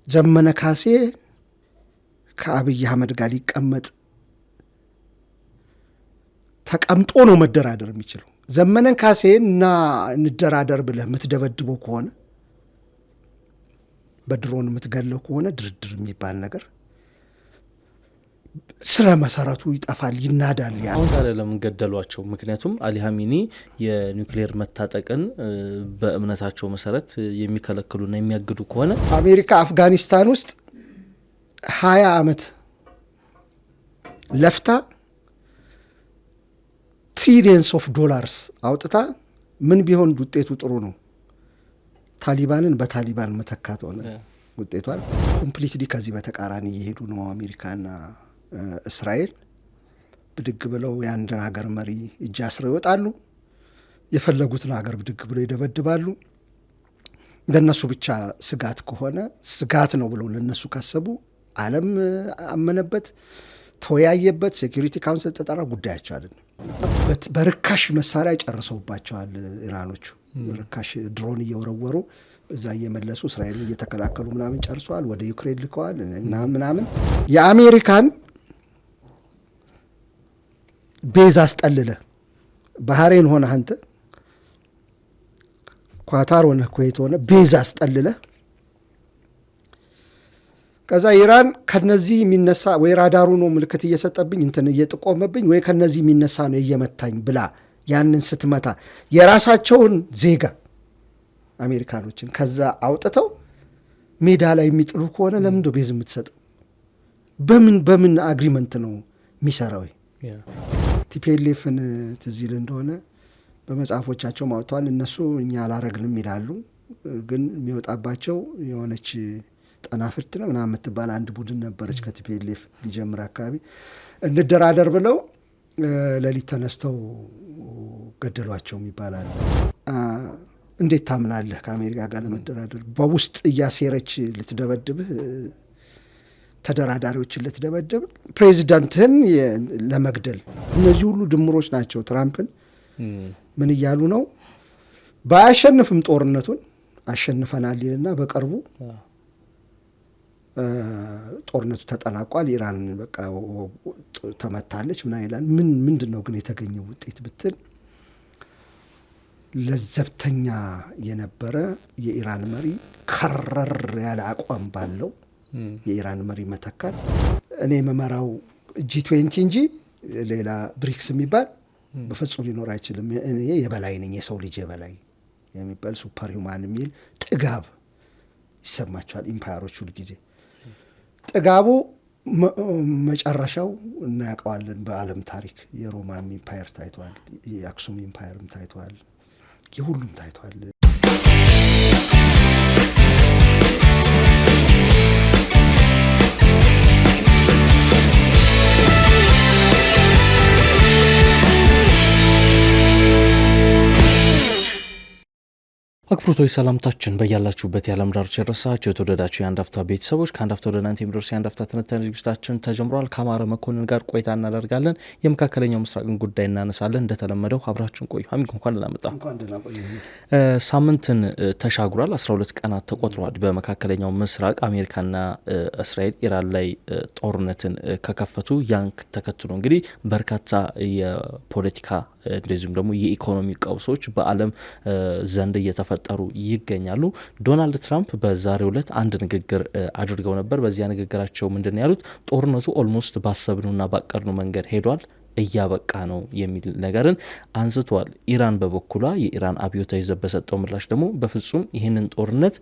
ዘመነ ካሴ ከአብይ አህመድ ጋር ሊቀመጥ ተቀምጦ ነው መደራደር የሚችለው። ዘመነን ካሴን እና እንደራደር ብለህ የምትደበድበው ከሆነ በድሮን የምትገለው ከሆነ ድርድር የሚባል ነገር ስለ መሰረቱ ይጠፋል፣ ይናዳል። አሁን ታዲያ ለምን ገደሏቸው? ምክንያቱም አሊ ሀሚኒ የኒውክሌር መታጠቅን በእምነታቸው መሰረት የሚከለክሉና የሚያግዱ ከሆነ አሜሪካ አፍጋኒስታን ውስጥ 20 ዓመት ለፍታ ትሪሊየንስ ኦፍ ዶላርስ አውጥታ ምን ቢሆን ውጤቱ ጥሩ ነው? ታሊባንን በታሊባን መተካት ሆነ ውጤቷል። ኮምፕሊትሊ ከዚህ በተቃራኒ እየሄዱ ነው አሜሪካና እስራኤል። ብድግ ብለው የአንድን ሀገር መሪ እጅ አስረው ይወጣሉ፣ የፈለጉትን ሀገር ብድግ ብለው ይደበድባሉ። ለነሱ ብቻ ስጋት ከሆነ ስጋት ነው ብለው ለነሱ ካሰቡ ዓለም አመነበት፣ ተወያየበት፣ ሴኩሪቲ ካውንስል ተጠራ፣ ጉዳያቸው አይደለም። በርካሽ መሳሪያ ጨርሰውባቸዋል ኢራኖቹ። ርካሽ ድሮን እየወረወሩ እዛ እየመለሱ እስራኤልን እየተከላከሉ ምናምን ጨርሰዋል። ወደ ዩክሬን ልከዋል ምናምን። የአሜሪካን ቤዝ አስጠልለ ባህሬን ሆነ አንተ ኳታር ሆነ ኩዌት ሆነ ቤዝ አስጠልለ ከዛ ኢራን ከነዚህ የሚነሳ ወይ ራዳሩ ነው ምልክት እየሰጠብኝ እንትን እየጠቆመብኝ ወይ ከነዚህ የሚነሳ ነው እየመታኝ ብላ ያንን ስትመታ የራሳቸውን ዜጋ አሜሪካኖችን ከዛ አውጥተው ሜዳ ላይ የሚጥሉ ከሆነ ለምን ነው ቤዝ የምትሰጠው? በምን አግሪመንት ነው የሚሰራው? ቲፒኤልኤፍን ትዝ ይል እንደሆነ በመጽሐፎቻቸው ማውጥተዋል። እነሱ እኛ አላረግንም ይላሉ፣ ግን የሚወጣባቸው የሆነች ጠናፍርት ነው ምናምን የምትባል አንድ ቡድን ነበረች ከቲፒኤልኤፍ ሊጀምር አካባቢ። እንደራደር ብለው ሌሊት ተነስተው ገደሏቸው ይባላል። እንዴት ታምናለህ ከአሜሪካ ጋር ለመደራደር? በውስጥ እያሴረች ልትደበድብህ፣ ተደራዳሪዎችን ልትደበድብ፣ ፕሬዚዳንትህን ለመግደል። እነዚህ ሁሉ ድምሮች ናቸው ትራምፕን ምን እያሉ ነው? ባያሸንፍም ጦርነቱን አሸንፈናል ይልና በቅርቡ ጦርነቱ ተጠናቋል፣ ኢራን በቃ ተመታለች ምና ይላል። ምንድን ነው ግን የተገኘው ውጤት ብትል ለዘብተኛ የነበረ የኢራን መሪ ከረር ያለ አቋም ባለው የኢራን መሪ መተካት። እኔ መመራው G20 እንጂ ሌላ ብሪክስ የሚባል በፍጹም ሊኖር አይችልም፣ እኔ የበላይ ነኝ፣ የሰው ልጅ የበላይ የሚባል ሱፐር ሂውማን የሚል ጥጋብ ይሰማቸዋል ኢምፓየሮች ሁል ጊዜ። ጥጋቡ መጨረሻው እናያውቀዋለን በዓለም ታሪክ። የሮማን ኢምፓየር ታይቷል፣ የአክሱም ኢምፓየርም ታይቷል፣ የሁሉም ታይቷል። አክብሮታዊ ሰላምታችን በያላችሁበት የዓለም ዳርቻ የደረሳችሁ የተወደዳችሁ የአንድ አፍታ ቤተሰቦች ከአንድ አፍታ ወደ እናንተ የሚደርሱ የአንድ አፍታ ትንታኔ ዝግጅታችን ተጀምሯል። ከአማረ መኮንን ጋር ቆይታ እናደርጋለን። የመካከለኛው ምስራቅን ጉዳይ እናነሳለን። እንደተለመደው አብራችሁን ቆዩ። አሚን እንኳን ደህና መጣ። ሳምንትን ተሻግሯል። 12 ቀናት ተቆጥሯል። በመካከለኛው ምስራቅ አሜሪካና እስራኤል ኢራን ላይ ጦርነትን ከከፈቱ ያን ተከትሎ እንግዲህ በርካታ የፖለቲካ እንደዚሁም ደግሞ የኢኮኖሚ ቀውሶች በዓለም ዘንድ እየተፈጠሩ ይገኛሉ። ዶናልድ ትራምፕ በዛሬው ዕለት አንድ ንግግር አድርገው ነበር። በዚያ ንግግራቸው ምንድን ነው ያሉት? ጦርነቱ ኦልሞስት ባሰብነውና ባቀድነው መንገድ ሄዷል፣ እያበቃ ነው የሚል ነገርን አንስተዋል። ኢራን በበኩሏ የኢራን አብዮታዊ ዘብ በሰጠው ምላሽ ደግሞ በፍጹም ይህንን ጦርነት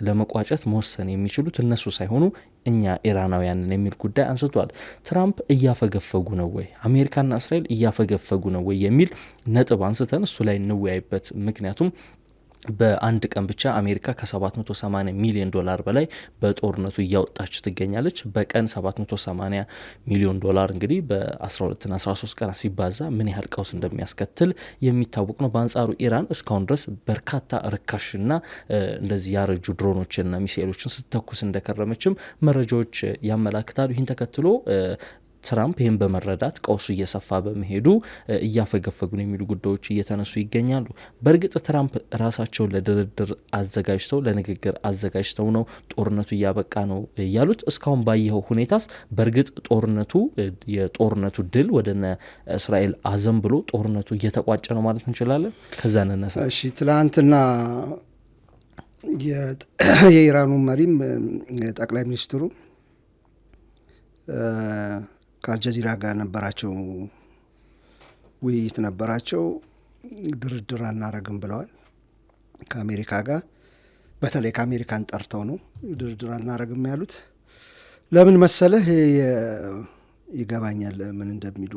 ለመቋጨት መወሰን የሚችሉት እነሱ ሳይሆኑ እኛ ኢራናውያንን የሚል ጉዳይ አንስተዋል። ትራምፕ እያፈገፈጉ ነው ወይ፣ አሜሪካና እስራኤል እያፈገፈጉ ነው ወይ የሚል ነጥብ አንስተን እሱ ላይ እንወያይበት። ምክንያቱም በአንድ ቀን ብቻ አሜሪካ ከ780 ሚሊዮን ዶላር በላይ በጦርነቱ እያወጣች ትገኛለች። በቀን 780 ሚሊዮን ዶላር እንግዲህ በ12ና 13 ቀናት ሲባዛ ምን ያህል ቀውስ እንደሚያስከትል የሚታወቅ ነው። በአንጻሩ ኢራን እስካሁን ድረስ በርካታ ርካሽና እንደዚህ ያረጁ ድሮኖችንና ሚሳኤሎችን ስተኩስ እንደከረመችም መረጃዎች ያመላክታሉ። ይህን ተከትሎ ትራምፕ ይህን በመረዳት ቀውሱ እየሰፋ በመሄዱ እያፈገፈጉ ነው የሚሉ ጉዳዮች እየተነሱ ይገኛሉ። በእርግጥ ትራምፕ ራሳቸውን ለድርድር አዘጋጅተው ለንግግር አዘጋጅተው ነው ጦርነቱ እያበቃ ነው ያሉት? እስካሁን ባየኸው ሁኔታስ በእርግጥ የጦርነቱ ድል ወደነ እስራኤል አዘን ብሎ ጦርነቱ እየተቋጨ ነው ማለት እንችላለን? ከዛ ነነሳ። እሺ፣ ትላንትና የኢራኑ መሪም ጠቅላይ ሚኒስትሩ ከአልጀዚራ ጋር ነበራቸው ውይይት ነበራቸው። ድርድር አናረግም ብለዋል ከአሜሪካ ጋር። በተለይ ከአሜሪካን ጠርተው ነው ድርድር አናረግም ያሉት። ለምን መሰለህ? ይገባኛል ምን እንደሚሉ።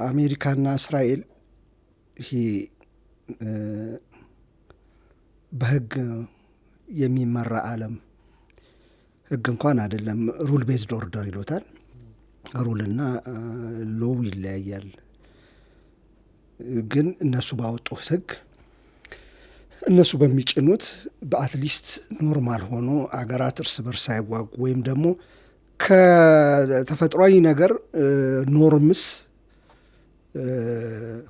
አሜሪካና እስራኤል ይሄ በህግ የሚመራ ዓለም ህግ እንኳን አይደለም፣ ሩል ቤዝድ ኦርደር ይሉታል። ሩልና ሎው ይለያያል። ግን እነሱ ባወጡት ህግ እነሱ በሚጭኑት በአትሊስት ኖርማል ሆኖ አገራት እርስ በርስ ሳይዋጉ ወይም ደግሞ ከተፈጥሯዊ ነገር ኖርምስ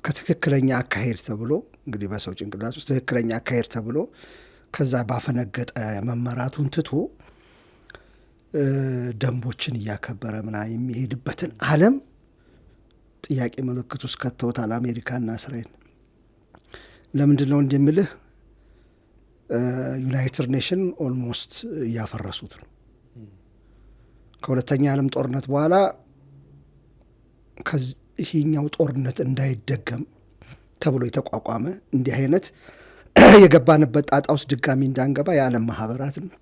ከትክክለኛ አካሄድ ተብሎ እንግዲህ በሰው ጭንቅላት ውስጥ ትክክለኛ አካሄድ ተብሎ ከዛ ባፈነገጠ መመራቱን ትቶ ደንቦችን እያከበረ ምናምን የሚሄድበትን ዓለም ጥያቄ ምልክት ውስጥ ከተውታል አሜሪካና እስራኤል። ለምንድን ነው እንደምልህ ዩናይትድ ኔሽን ኦልሞስት እያፈረሱት ነው። ከሁለተኛ ዓለም ጦርነት በኋላ ይህኛው ጦርነት እንዳይደገም ተብሎ የተቋቋመ እንዲህ አይነት የገባንበት ጣጣ ውስጥ ድጋሚ እንዳንገባ የዓለም ማህበራት ነው።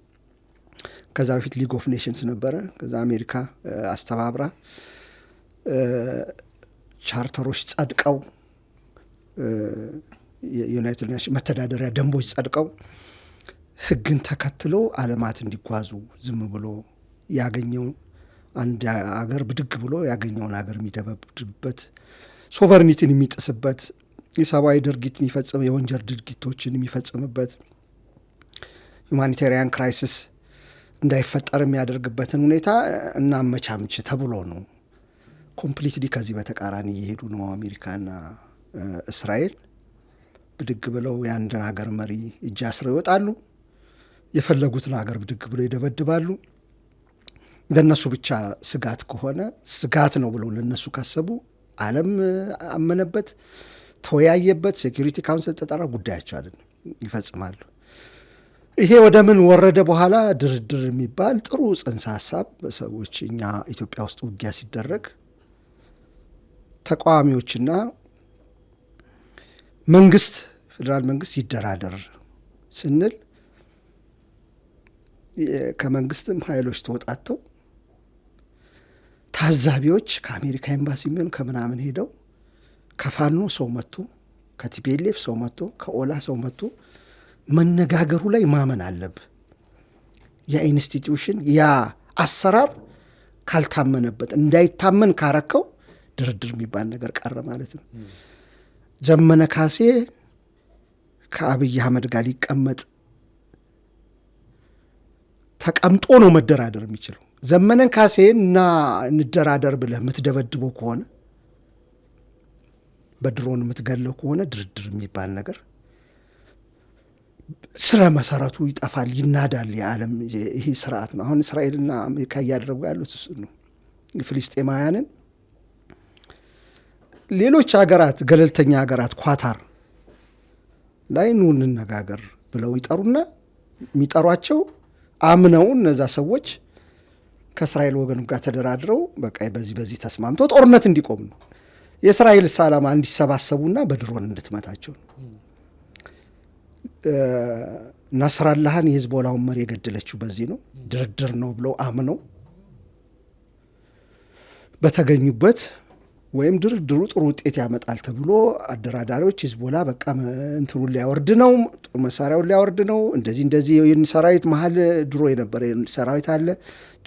ከዛ በፊት ሊግ ኦፍ ኔሽንስ ነበረ። ከዛ አሜሪካ አስተባብራ ቻርተሮች ጸድቀው የዩናይትድ ኔሽን መተዳደሪያ ደንቦች ጸድቀው ህግን ተከትሎ ዓለማት እንዲጓዙ ዝም ብሎ ያገኘው አንድ አገር ብድግ ብሎ ያገኘውን አገር የሚደበድብበት ሶቨርኒቲን የሚጥስበት የሰብአዊ ድርጊት የሚፈጽም የወንጀል ድርጊቶችን የሚፈጽምበት ሁማኒታሪያን ክራይሲስ እንዳይፈጠር የሚያደርግበትን ሁኔታ እናመቻምች ተብሎ ነው። ኮምፕሊትሊ ከዚህ በተቃራኒ እየሄዱ ነው አሜሪካና እስራኤል። ብድግ ብለው የአንድን ሀገር መሪ እጅ አስረው ይወጣሉ። የፈለጉትን ሀገር ብድግ ብለው ይደበድባሉ። ለነሱ ብቻ ስጋት ከሆነ ስጋት ነው ብለው ለነሱ ካሰቡ ዓለም አመነበት፣ ተወያየበት፣ ሴኩሪቲ ካውንስል ተጠራ፣ ጉዳያቸው አይደለም፣ ይፈጽማሉ። ይሄ ወደ ምን ወረደ? በኋላ ድርድር የሚባል ጥሩ ጽንሰ ሀሳብ በሰዎች እኛ ኢትዮጵያ ውስጥ ውጊያ ሲደረግ ተቃዋሚዎችና መንግስት ፌዴራል መንግስት ይደራደር ስንል ከመንግስትም ኃይሎች ተወጣተው ታዛቢዎች ከአሜሪካ ኤምባሲ የሚሆን ከምናምን ሄደው ከፋኖ ሰው መጥቶ ከቲፒኤልኤፍ ሰው መጥቶ ከኦላ ሰው መጥቶ መነጋገሩ ላይ ማመን አለብ። ያ ኢንስቲትዩሽን ያ አሰራር ካልታመነበት እንዳይታመን ካረከው ድርድር የሚባል ነገር ቀረ ማለት ነው። ዘመነ ካሴ ከአብይ አህመድ ጋር ሊቀመጥ ተቀምጦ ነው መደራደር የሚችለው። ዘመነን ካሴን እና እንደራደር ብለህ የምትደበድበው ከሆነ በድሮን የምትገለው ከሆነ ድርድር የሚባል ነገር ስረ መሰረቱ ይጠፋል፣ ይናዳል። የዓለም ይሄ ስርዓት ነው። አሁን እስራኤልና አሜሪካ እያደረጉ ያሉት እሱ ነው። ፍልስጤማውያንን ሌሎች ሀገራት ገለልተኛ ሀገራት ኳታር ላይ ኑ እንነጋገር ብለው ይጠሩና የሚጠሯቸው አምነው እነዛ ሰዎች ከእስራኤል ወገን ጋር ተደራድረው በቃ በዚህ ተስማምተው ጦርነት እንዲቆም ነው። የእስራኤል ዓላማ እንዲሰባሰቡና በድሮን እንድትመታቸው ነው። ናስራላህን የሂዝቦላውን መሪ የገደለችው በዚህ ነው። ድርድር ነው ብለው አምነው በተገኙበት ወይም ድርድሩ ጥሩ ውጤት ያመጣል ተብሎ አደራዳሪዎች ሂዝቦላ በቃ እንትኑን ሊያወርድ ነው፣ ጦር መሳሪያውን ሊያወርድ ነው፣ እንደዚህ ሰራዊት መሀል ድሮ የነበረ ሰራዊት አለ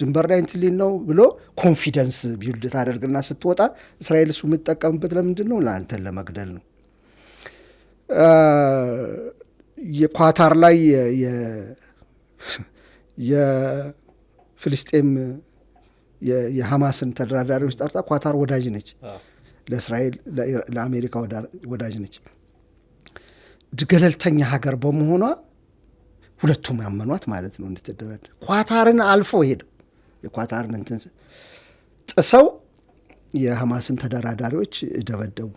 ድንበር ላይ እንትን ሊል ነው ብሎ ኮንፊደንስ ቢውልድ ታደርግና ስትወጣ እስራኤል እሱ የምትጠቀምበት ለምንድን ነው? ለአንተን ለመግደል ነው። የኳታር ላይ የፍልስጤም የሐማስን ተደራዳሪዎች ጠርታ ኳታር ወዳጅ ነች ለእስራኤል ለአሜሪካ ወዳጅ ነች። ገለልተኛ ሀገር በመሆኗ ሁለቱም ያመኗት ማለት ነው እንድትደራደር። ኳታርን አልፎ ሄደው የኳታርን እንትን ጥሰው የሐማስን ተደራዳሪዎች ደበደቡ።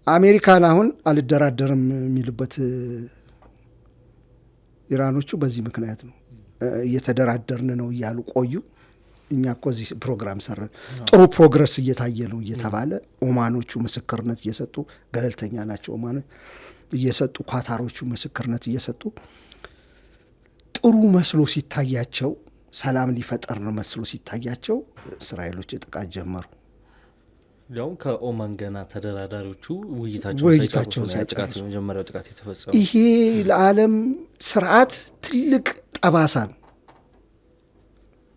አሜሪካን አሁን አልደራደርም የሚልበት ኢራኖቹ በዚህ ምክንያት ነው። እየተደራደርን ነው እያሉ ቆዩ። እኛ እኮ እዚህ ፕሮግራም ሰራን፣ ጥሩ ፕሮግረስ እየታየ ነው እየተባለ ኦማኖቹ ምስክርነት እየሰጡ ገለልተኛ ናቸው ኦማኖች እየሰጡ ኳታሮቹ ምስክርነት እየሰጡ ጥሩ መስሎ ሲታያቸው፣ ሰላም ሊፈጠር ነው መስሎ ሲታያቸው እስራኤሎች ጥቃት ጀመሩ። ያውም ከኦማን ገና ተደራዳሪዎቹ ውይይታቸውን ሳይጨርሱ የመጀመሪያው ጥቃት የተፈጸመው። ይሄ ለዓለም ስርዓት ትልቅ ጠባሳ ነው።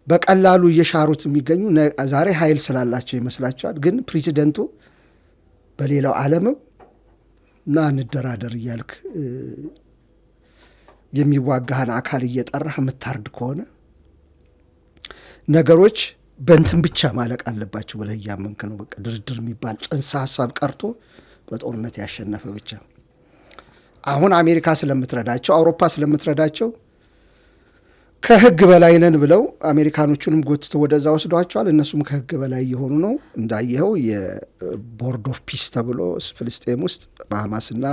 በቀላሉ እየሻሩት የሚገኙ ዛሬ ኃይል ስላላቸው ይመስላቸዋል። ግን ፕሬዚደንቱ በሌላው ዓለምም ና እንደራደር እያልክ የሚዋጋህን አካል እየጠራህ የምታርድ ከሆነ ነገሮች በእንትን ብቻ ማለቅ አለባቸው ብለህ እያመንክ ነው። በቃ ድርድር የሚባል ጽንሰ ሀሳብ ቀርቶ በጦርነት ያሸነፈ ብቻ። አሁን አሜሪካ ስለምትረዳቸው፣ አውሮፓ ስለምትረዳቸው ከህግ በላይ ነን ብለው አሜሪካኖቹንም ጎትቶ ወደዛ ወስዷቸዋል። እነሱም ከህግ በላይ እየሆኑ ነው። እንዳየኸው የቦርድ ኦፍ ፒስ ተብሎ ፍልስጤም ውስጥ በሐማስና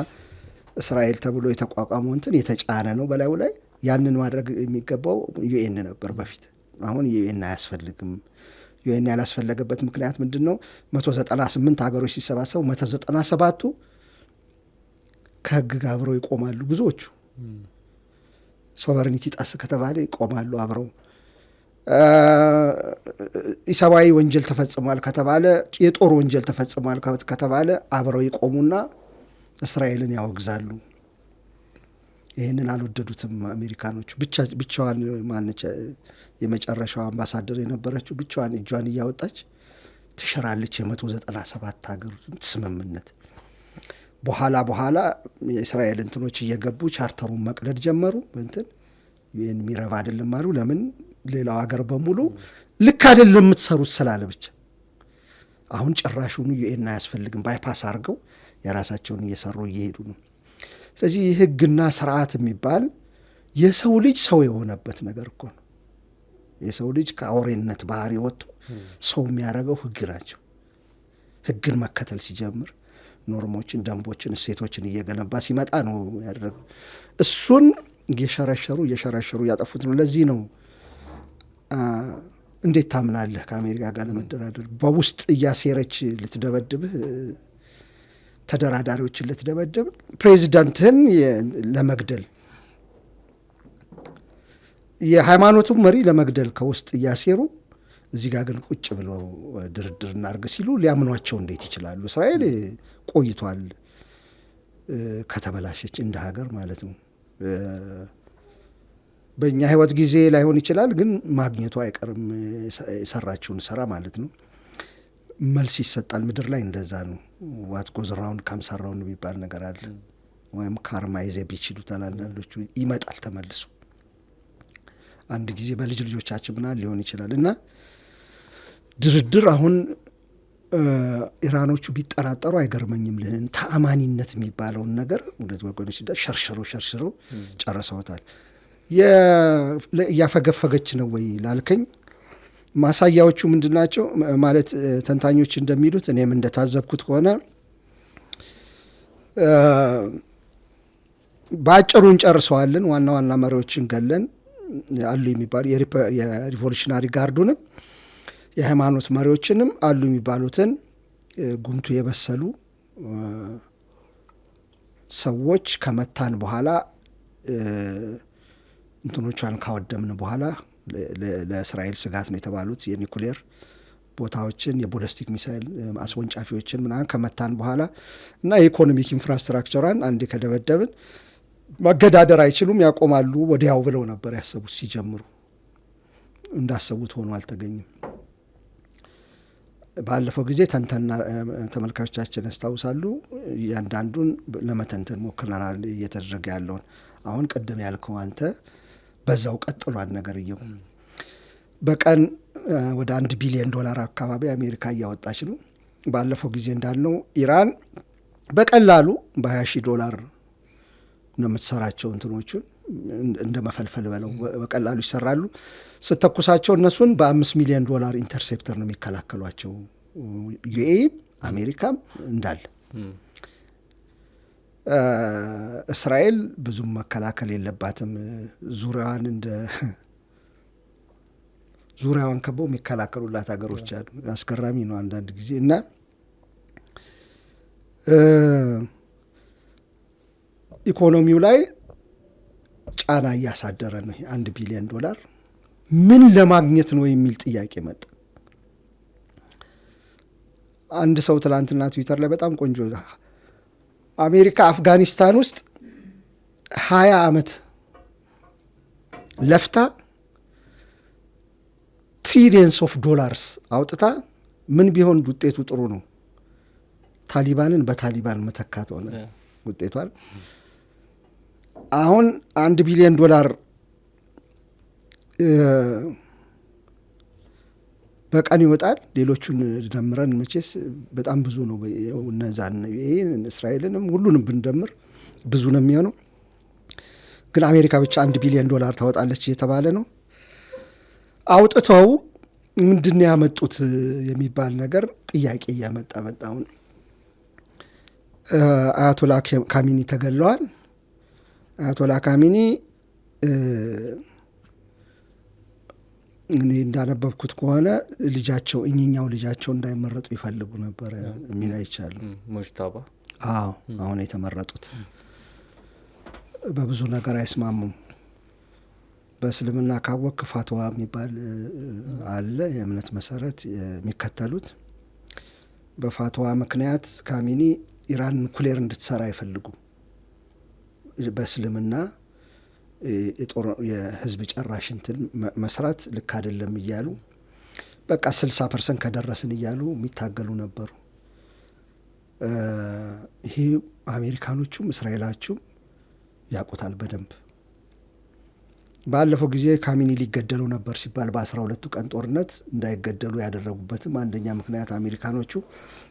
እስራኤል ተብሎ የተቋቋመው እንትን የተጫነ ነው በላዩ ላይ። ያንን ማድረግ የሚገባው ዩኤን ነበር በፊት። አሁን ዩኤን አያስፈልግም። ዩኤን ያላስፈለገበት ምክንያት ምንድን ነው? 198 ሀገሮች ሲሰባሰቡ 197ቱ ከህግ ጋር አብረው ይቆማሉ። ብዙዎቹ ሶቨሬኒቲ ጣስ ከተባለ ይቆማሉ አብረው። ኢሰብአዊ ወንጀል ተፈጽሟል ከተባለ፣ የጦር ወንጀል ተፈጽሟል ከተባለ አብረው ይቆሙና እስራኤልን ያወግዛሉ። ይህንን አልወደዱትም አሜሪካኖቹ። ብቻዋን ማነች የመጨረሻው አምባሳደር የነበረችው ብቻዋን እጇን እያወጣች ትሽራለች የ197 ሀገር ስምምነት። በኋላ የእስራኤል እንትኖች እየገቡ ቻርተሩን መቅደድ ጀመሩ። እንትን ይህን የሚረባ አይደለም አሉ። ለምን ሌላው ሀገር በሙሉ ልክ አይደለም የምትሰሩት ስላለ ብቻ። አሁን ጭራሹኑ ዩኤን አያስፈልግም ባይፓስ አድርገው የራሳቸውን እየሰሩ እየሄዱ ነው። ስለዚህ ህግና ስርዓት የሚባል የሰው ልጅ ሰው የሆነበት ነገር እኮ ነው። የሰው ልጅ ከአውሬነት ባህሪ ወጥቶ ሰው የሚያደርገው ህግ ናቸው። ህግን መከተል ሲጀምር ኖርሞችን፣ ደንቦችን፣ እሴቶችን እየገነባ ሲመጣ ነው ያደረገው። እሱን እየሸረሸሩ ያጠፉት ነው። ለዚህ ነው እንዴት ታምናለህ ከአሜሪካ ጋር ለመደራደር? በውስጥ እያሴረች ልትደበድብህ፣ ተደራዳሪዎችን ልትደበድብ፣ ፕሬዚዳንትህን ለመግደል፣ የሃይማኖቱን መሪ ለመግደል ከውስጥ እያሴሩ እዚህ ጋር ግን ቁጭ ብለው ድርድር እናርግ ሲሉ ሊያምኗቸው እንዴት ይችላሉ? እስራኤል ቆይቷል ከተበላሸች እንደ ሀገር ማለት ነው። በእኛ ህይወት ጊዜ ላይሆን ይችላል፣ ግን ማግኘቱ አይቀርም የሰራችውን ስራ ማለት ነው። መልስ ይሰጣል። ምድር ላይ እንደዛ ነው። ዋት ጎዝ ራውንድ ካምስ አራውንድ የሚባል ነገር አለ። ወይም ካርማ ይዘ ቢችሉ ታላላሎቹ ይመጣል ተመልሶ። አንድ ጊዜ በልጅ ልጆቻችን ምናል ሊሆን ይችላል። እና ድርድር አሁን ኢራኖቹ ቢጠራጠሩ አይገርመኝም። ልህን ተአማኒነት የሚባለውን ነገር ሁለት ወገኖች ሸርሽረው ጨርሰውታል። እያፈገፈገች ነው ወይ ላልከኝ ማሳያዎቹ ምንድን ናቸው? ማለት ተንታኞች እንደሚሉት እኔም እንደታዘብኩት ከሆነ በአጭሩ እንጨርሰዋለን፣ ዋና ዋና መሪዎችን ገለን አሉ የሚባሉ የሪቮሉሽናሪ ጋርዱንም የሃይማኖት መሪዎችንም አሉ የሚባሉትን ጉምቱ የበሰሉ ሰዎች ከመታን በኋላ እንትኖቿን ካወደምን በኋላ ለእስራኤል ስጋት ነው የተባሉት የኒኩሌር ቦታዎችን የቦለስቲክ ሚሳይል አስወንጫፊዎችን ምናምን ከመታን በኋላ እና የኢኮኖሚክ ኢንፍራስትራክቸሯን አንዴ ከደበደብን መገዳደር አይችሉም ያቆማሉ ወዲያው ብለው ነበር ያሰቡት። ሲጀምሩ እንዳሰቡት ሆኖ አልተገኘም። ባለፈው ጊዜ ተመልካቾቻችን ያስታውሳሉ። እያንዳንዱን ለመተንተን ሞክረናል እየተደረገ ያለውን። አሁን ቅድም ያልከው አንተ በዛው ቀጥሏል ነገርየው። በቀን ወደ $1 ቢሊዮን አካባቢ አሜሪካ እያወጣች ነው። ባለፈው ጊዜ እንዳልነው ኢራን በቀላሉ $20,000 ነው የምትሰራቸው እንትኖቹን እንደ መፈልፈል በለው በቀላሉ ይሰራሉ። ስተኩሳቸው እነሱን $5 ሚሊዮን ኢንተርሴፕተር ነው የሚከላከሏቸው ዩኤኢ አሜሪካም እንዳለ። እስራኤል ብዙም መከላከል የለባትም። ዙሪያዋን ከበው የሚከላከሉላት ሀገሮች አሉ። አስገራሚ ነው አንዳንድ ጊዜ እና ኢኮኖሚው ላይ ጫና እያሳደረ ነው። $1 ቢሊዮን ምን ለማግኘት ነው የሚል ጥያቄ መጣ። አንድ ሰው ትላንትና ትዊተር ላይ በጣም ቆንጆ አሜሪካ አፍጋኒስታን ውስጥ 20 ዓመት ለፍታ $trillions አውጥታ ምን ቢሆን ውጤቱ ጥሩ ነው? ታሊባንን በታሊባን መተካት ሆነ ውጤቷል። አሁን $1 ቢሊዮን በቀን ይወጣል። ሌሎቹን ደምረን መቼስ በጣም ብዙ ነው። እነዛን እስራኤልንም ሁሉንም ብንደምር ብዙ ነው የሚሆነው። ግን አሜሪካ ብቻ $1 ቢሊዮን ታወጣለች እየተባለ ነው። አውጥተው ምንድን ነው ያመጡት የሚባል ነገር ጥያቄ እያመጣ መጣ። አሁን አያቶላ ካሚኒ ተገለዋል። አያቶላ ካሚኒ እኔ እንዳነበብኩት ከሆነ ልጃቸው እኚኛው ልጃቸው እንዳይመረጡ ይፈልጉ ነበር የሚል አይቻሉ። ሙጅታባ አሁን የተመረጡት በብዙ ነገር አይስማሙም። በእስልምና ካወቅ ፋትዋ የሚባል አለ፣ የእምነት መሰረት የሚከተሉት። በፋትዋ ምክንያት ካሚኒ ኢራን ኑክሌር እንድትሰራ አይፈልጉም። በእስልምና የህዝብ ጨራሽ እንትን መስራት ልክ አይደለም እያሉ በቃ 60% ከደረስን እያሉ የሚታገሉ ነበሩ። ይሄ አሜሪካኖቹም እስራኤላቹም ያውቁታል በደንብ። ባለፈው ጊዜ ካሚኒ ሊገደሉ ነበር ሲባል በ12ቱ ቀን ጦርነት እንዳይገደሉ ያደረጉበትም አንደኛ ምክንያት አሜሪካኖቹ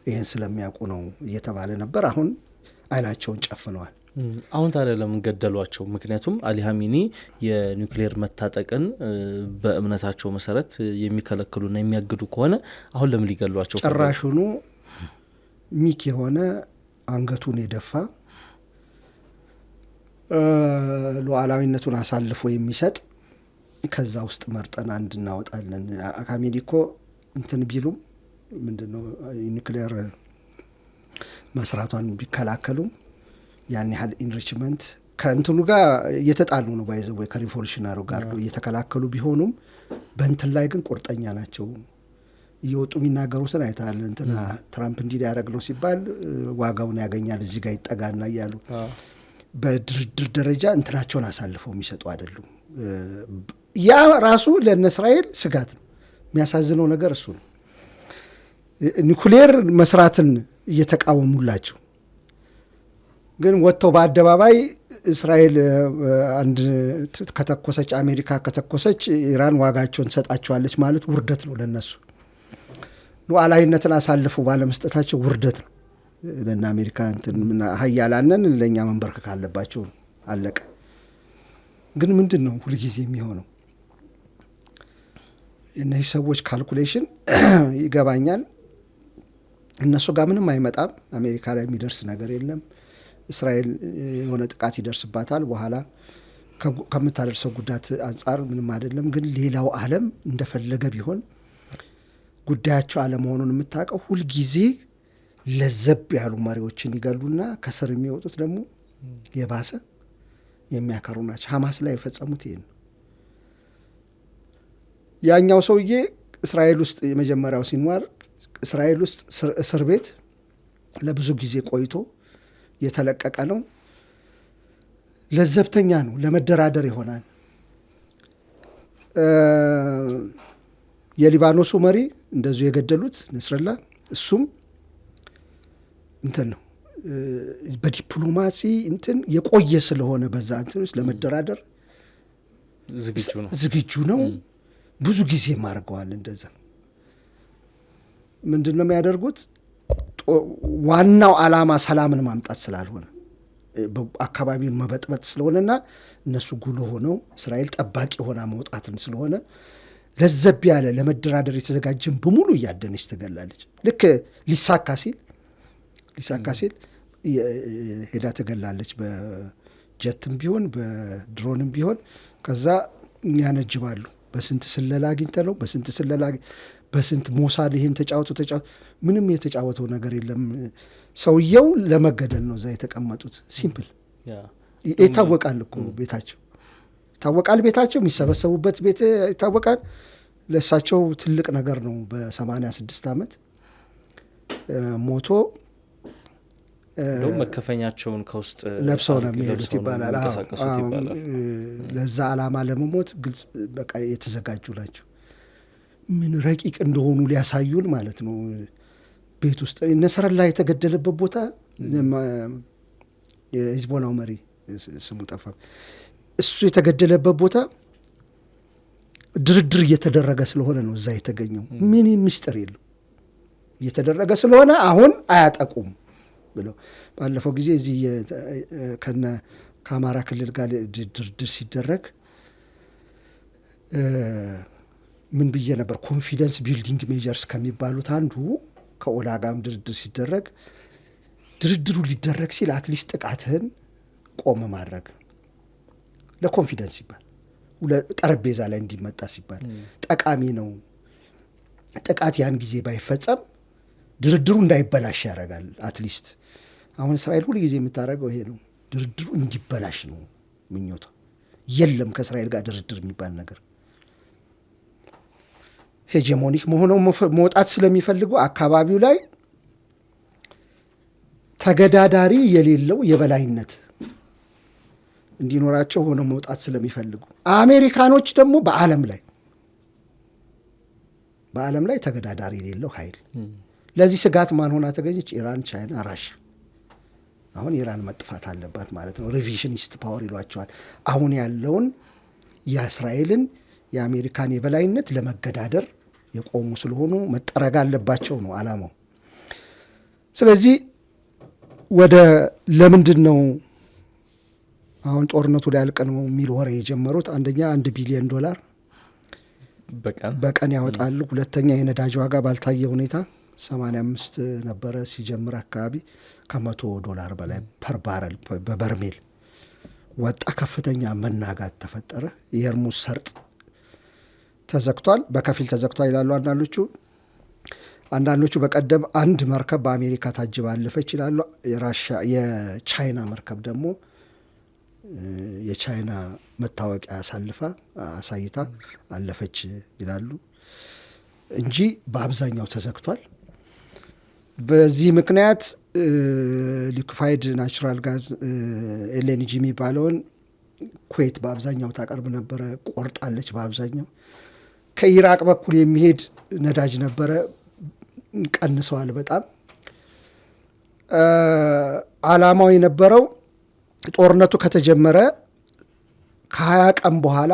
ይህን ስለሚያውቁ ነው እየተባለ ነበር። አሁን አይናቸውን ጨፍነዋል። አሁን ታዲያ ለምን ገደሏቸው? ምክንያቱም አሊ ሀሚኒ የኒውክሌር መታጠቅን በእምነታቸው መሰረት የሚከለክሉና የሚያግዱ ከሆነ አሁን ለምን ሊገሏቸው? ጭራሹኑ ሚክ የሆነ አንገቱን የደፋ ሉዓላዊነቱን አሳልፎ የሚሰጥ ከዛ ውስጥ መርጠን አንድ እናወጣለን። ሀሚኒ እኮ እንትን ቢሉም ምንድነው ኒውክሌር መስራቷን ቢከላከሉም ያን ያህል ኢንሪችመንት ከእንትኑ ጋር እየተጣሉ ነው ባይዘው ወይ ከሪቮሉሽናሪ ጋር እየተከላከሉ ቢሆኑም በእንትን ላይ ግን ቁርጠኛ ናቸው። እየወጡ የሚናገሩትን አይተሃል። እንትና ትራምፕ እንዲህ ሊያደርግ ነው ሲባል ዋጋውን ያገኛል እዚህ ጋር ይጠጋና እያሉ በድርድር ደረጃ እንትናቸውን አሳልፈው የሚሰጡ አይደሉም። ያ ራሱ ለእነ እስራኤል ስጋት ነው። የሚያሳዝነው ነገር እሱ ነው። ኒውክሌር መስራትን እየተቃወሙላቸው ግን ወጥተው በአደባባይ እስራኤል አንድ ከተኮሰች አሜሪካ ከተኮሰች ኢራን ዋጋቸውን ትሰጣቸዋለች ማለት ውርደት ነው ለነሱ። ሉዓላዊነትን አሳልፈው ባለመስጠታቸው ውርደት ነው ለእነ አሜሪካ። እንትን ሀያላንን ለእኛ መንበርከክ አለባቸው አለቀ። ግን ምንድን ነው ሁልጊዜ የሚሆነው? የእነዚህ ሰዎች ካልኩሌሽን ይገባኛል። እነሱ ጋር ምንም አይመጣም። አሜሪካ ላይ የሚደርስ ነገር የለም። እስራኤል የሆነ ጥቃት ይደርስባታል፣ በኋላ ከምታደርሰው ጉዳት አንጻር ምንም አይደለም። ግን ሌላው ዓለም እንደፈለገ ቢሆን ጉዳያቸው አለመሆኑን የምታውቀው ሁልጊዜ ለዘብ ያሉ መሪዎችን ይገሉና ከስር የሚወጡት ደግሞ የባሰ የሚያከሩ ናቸው። ሐማስ ላይ የፈጸሙት ይሄን ነው። ያኛው ሰውዬ እስራኤል ውስጥ የመጀመሪያው ሲንዋር እስራኤል ውስጥ እስር ቤት ለብዙ ጊዜ ቆይቶ የተለቀቀ ነው። ለዘብተኛ ነው፣ ለመደራደር ይሆናል። የሊባኖሱ መሪ እንደዚሁ የገደሉት ነስረላ፣ እሱም እንትን ነው በዲፕሎማሲ እንትን የቆየ ስለሆነ በዛ እንትን ውስጥ ለመደራደር ዝግጁ ነው። ብዙ ጊዜ ማድርገዋል። እንደዛ ምንድን ነው የሚያደርጉት? ዋናው ዓላማ ሰላምን ማምጣት ስላልሆነ አካባቢውን መበጥበጥ ስለሆነና እነሱ ጉልህ ሆነው እስራኤል ጠባቂ ሆና መውጣትን ስለሆነ ለዘብ ያለ ለመደራደር የተዘጋጀን በሙሉ እያደነች ትገላለች። ልክ ሊሳካ ሲል ሄዳ ትገላለች። በጀትም ቢሆን በድሮንም ቢሆን ከዛ ያነጅባሉ። በስንት ስለላ አግኝተ ነው በስንት ሞሳድ ይሄን ተጫወቱ። ምንም የተጫወተው ነገር የለም። ሰውየው ለመገደል ነው እዛ የተቀመጡት። ሲምፕል ይታወቃል እኮ ቤታቸው ቤታቸው የሚሰበሰቡበት ቤት ይታወቃል። ለእሳቸው ትልቅ ነገር ነው። በ86 ዓመት ሞቶ መከፈኛቸውን ከውስጥ ለብሰው ነው የሚሄዱት ይባላል። ለዛ ዓላማ ለመሞት ግልጽ በቃ የተዘጋጁ ናቸው። ምን ረቂቅ እንደሆኑ ሊያሳዩን ማለት ነው። ቤት ውስጥ ነስረላ የተገደለበት ቦታ የሂዝቦላው መሪ ስሙ ጠፋ። እሱ የተገደለበት ቦታ ድርድር እየተደረገ ስለሆነ ነው እዛ የተገኘው። ምን ምስጢር የለው እየተደረገ ስለሆነ አሁን አያጠቁም ብለው ባለፈው ጊዜ እዚህ ከአማራ ክልል ጋር ድርድር ሲደረግ ምን ብዬ ነበር? ኮንፊደንስ ቢልዲንግ ሜጀርስ ከሚባሉት አንዱ ከኦላ ጋርም ድርድር ሲደረግ ድርድሩ ሊደረግ ሲል አትሊስት ጥቃትህን ቆም ማድረግ ለኮንፊደንስ ሲባል ጠረጴዛ ላይ እንዲመጣ ሲባል ጠቃሚ ነው። ጥቃት ያን ጊዜ ባይፈጸም ድርድሩ እንዳይበላሽ ያደርጋል። አትሊስት አሁን እስራኤል ሁሉ ጊዜ የምታደርገው ይሄ ነው። ድርድሩ እንዲበላሽ ነው ምኞቷ። የለም ከእስራኤል ጋር ድርድር የሚባል ነገር። ሄጀሞኒክ መሆነው መውጣት ስለሚፈልጉ አካባቢው ላይ ተገዳዳሪ የሌለው የበላይነት እንዲኖራቸው ሆነው መውጣት ስለሚፈልጉ፣ አሜሪካኖች ደግሞ በዓለም ላይ ተገዳዳሪ የሌለው ኃይል። ለዚህ ስጋት ማን ሆና ተገኘች? ኢራን፣ ቻይና፣ ራሻ። አሁን ኢራን መጥፋት አለባት ማለት ነው። ሪቪዥኒስት ፓወር ይሏቸዋል። አሁን ያለውን የእስራኤልን የአሜሪካን የበላይነት ለመገዳደር የቆሙ ስለሆኑ መጠረግ አለባቸው ነው አላማው። ስለዚህ ለምንድን ነው አሁን ጦርነቱ ሊያልቅ ነው የሚል ወሬ የጀመሩት? አንደኛ $1 ቢሊዮን በቀን ያወጣሉ። ሁለተኛ የነዳጅ ዋጋ ባልታየ ሁኔታ 85 ነበረ ሲጀምር አካባቢ $100 በላይ ፐር ባረል በበርሜል ወጣ። ከፍተኛ መናጋት ተፈጠረ። የሆርሙዝ ሰርጥ ተዘግቷል፣ በከፊል ተዘግቷል ይላሉ አንዳንዶቹ። በቀደም አንድ መርከብ በአሜሪካ ታጅባ አለፈች ይላሉ። የቻይና መርከብ ደግሞ የቻይና መታወቂያ አሳይታ አለፈች ይላሉ እንጂ በአብዛኛው ተዘግቷል። በዚህ ምክንያት ሊኩፋይድ ናቹራል ጋዝ ኤልኤንጂ የሚባለውን ኩዌት በአብዛኛው ታቀርብ ነበረ፣ ቆርጣለች። በአብዛኛው ከኢራቅ በኩል የሚሄድ ነዳጅ ነበረ፣ ቀንሰዋል በጣም። አላማው የነበረው ጦርነቱ ከተጀመረ ከ20 ቀን በኋላ